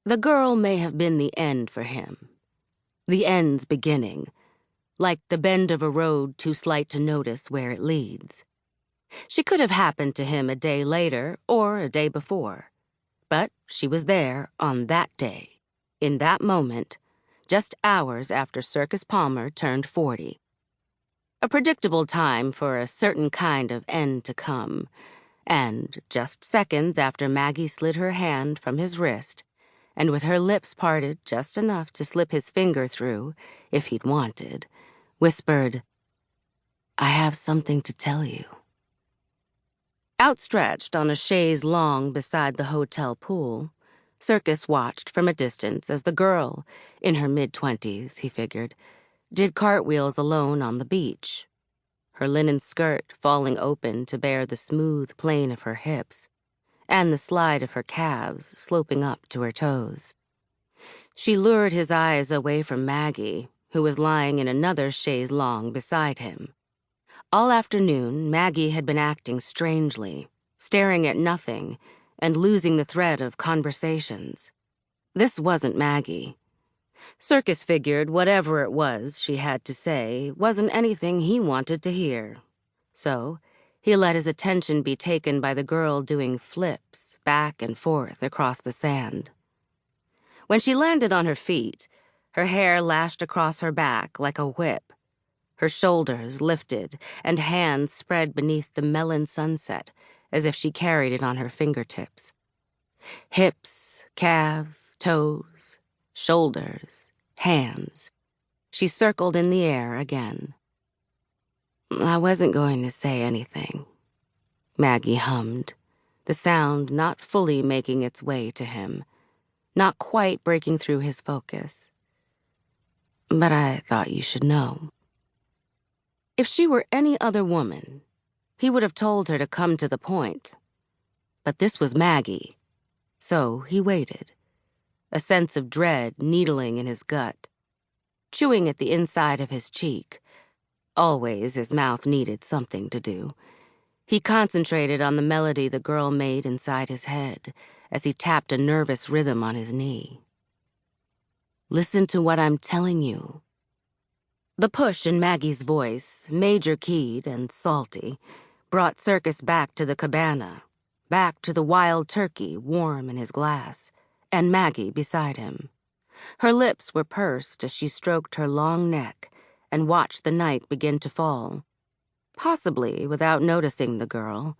The girl may have been the end for him. The end's beginning, like the bend of a road too slight to notice where it leads. She could have happened to him a day later or a day before, but she was there on that day, in that moment, just hours after Circus Palmer turned 40. A predictable time for a certain kind of end to come, and just seconds after Maggie slid her hand from his wrist, and with her lips parted just enough to slip his finger through, if he'd wanted, whispered, "I have something to tell you." Outstretched on a chaise longue beside the hotel pool, Circus watched from a distance as the girl, in her mid-20s, he figured, did cartwheels alone on the beach, her linen skirt falling open to bare the smooth plane of her hips, and the slide of her calves sloping up to her toes. She lured his eyes away from Maggie, who was lying in another chaise longue beside him. All afternoon, Maggie had been acting strangely, staring at nothing and losing the thread of conversations. This wasn't Maggie. Circus figured whatever it was she had to say wasn't anything he wanted to hear. So he let his attention be taken by the girl doing flips back and forth across the sand. When she landed on her feet, her hair lashed across her back like a whip. Her shoulders lifted and hands spread beneath the melon sunset as if she carried it on her fingertips. Hips, calves, toes, shoulders, hands. She circled in the air again. "I wasn't going to say anything," Maggie hummed, the sound not fully making its way to him, not quite breaking through his focus. "But I thought you should know." If she were any other woman, he would have told her to come to the point. But this was Maggie, so he waited, a sense of dread needling in his gut, chewing at the inside of his cheek. Always his mouth needed something to do. He concentrated on the melody the girl made inside his head as he tapped a nervous rhythm on his knee. "Listen to what I'm telling you." The push in Maggie's voice, major-keyed and salty, brought Circus back to the cabana, back to the wild turkey warm in his glass, and Maggie beside him. Her lips were pursed as she stroked her long neck and watched the night begin to fall, possibly without noticing the girl,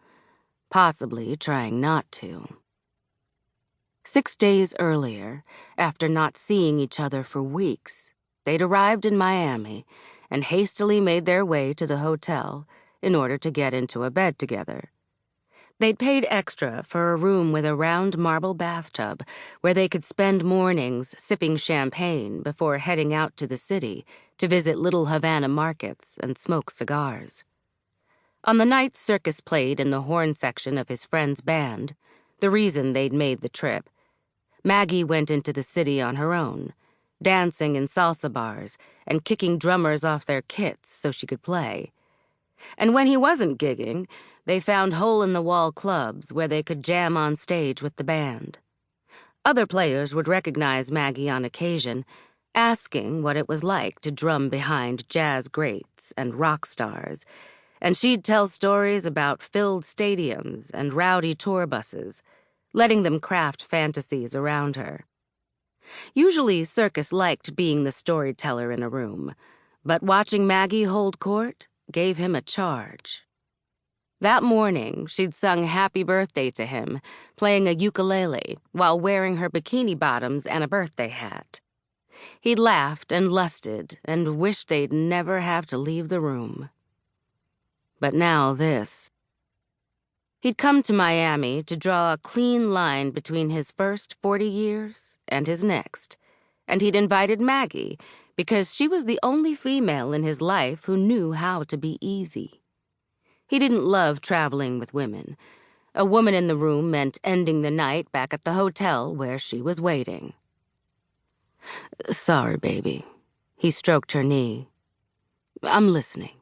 possibly trying not to. 6 days earlier, after not seeing each other for weeks, they'd arrived in Miami and hastily made their way to the hotel in order to get into a bed together. They'd paid extra for a room with a round marble bathtub where they could spend mornings sipping champagne before heading out to the city to visit little Havana markets and smoke cigars. On the nights Circus played in the horn section of his friend's band, the reason they'd made the trip, Maggie went into the city on her own, dancing in salsa bars and kicking drummers off their kits so she could play. And when he wasn't gigging, they found hole-in-the-wall clubs where they could jam on stage with the band. Other players would recognize Maggie on occasion, asking what it was like to drum behind jazz greats and rock stars, and she'd tell stories about filled stadiums and rowdy tour buses, letting them craft fantasies around her. Usually Circus liked being the storyteller in a room, but watching Maggie hold court gave him a charge. That morning, she'd sung Happy Birthday to him, playing a ukulele while wearing her bikini bottoms and a birthday hat. He'd laughed and lusted and wished they'd never have to leave the room. But now this. He'd come to Miami to draw a clean line between his first 40 years and his next, and he'd invited Maggie because she was the only female in his life who knew how to be easy. He didn't love traveling with women. A woman in the room meant ending the night back at the hotel where she was waiting. "Sorry, baby." He stroked her knee. "I'm listening."